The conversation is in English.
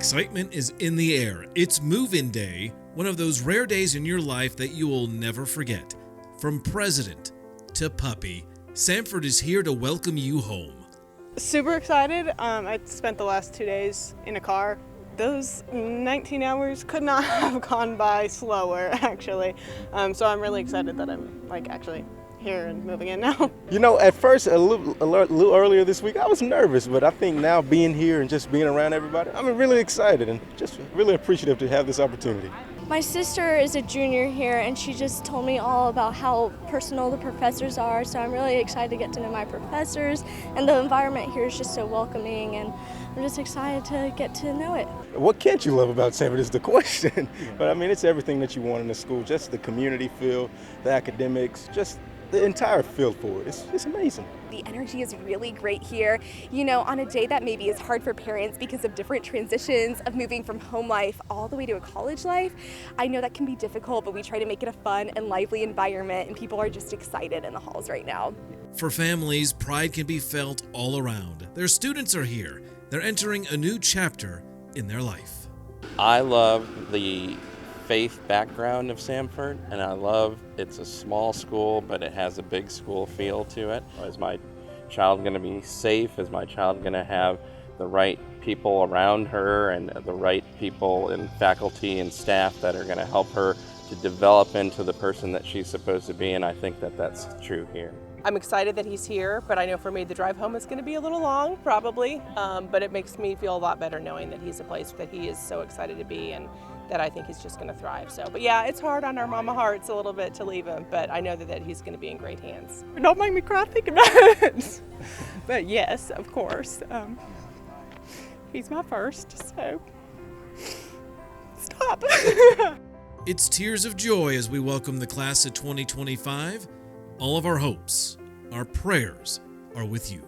Excitement is in the air. It's move-in day, one of those rare days in your life that you will never forget. From president to puppy, Samford is here to welcome you home. Super excited. I spent the last 2 days in a car. Those 19 hours could not have gone by slower, actually. So I'm really excited that I'm actually here and moving in now. You know, at first, a little earlier this week, I was nervous, but I think now being here and just being around everybody, I'm really excited and just really appreciative to have this opportunity. My sister is a junior here, and she just told me all about how personal the professors are, so I'm really excited to get to know my professors, and the environment here is just so welcoming, and I'm just excited to get to know it. What can't you love about Samford is the question. But I mean, it's everything that you want in a school, just the community feel, the academics, just the entire feel for it. It's amazing. The energy is really great here. You know, on a day that maybe is hard for parents because of different transitions of moving from home life all the way to a college life, I know that can be difficult, but we try to make it a fun and lively environment, and people are just excited in the halls right now. For families, pride can be felt all around. Their students are here. They're entering a new chapter in their life. I love the faith background of Samford, and I love it's a small school, but it has a big school feel to it. Is my child going to be safe? Is my child going to have the right people around her and the right people in faculty and staff that are going to help her to develop into the person that she's supposed to be? And I think that that's true here. I'm excited that he's here, but I know for me the drive home is going to be a little long, probably, but it makes me feel a lot better knowing that he's a place that he is so excited to be and that I think he's just going to thrive. So, but yeah, it's hard on our mama hearts a little bit to leave him, but I know that he's going to be in great hands. Don't make me cry thinking about it. But yes, of course, he's my first, so stop. It's tears of joy as we welcome the class of 2025. All of our hopes, our prayers are with you.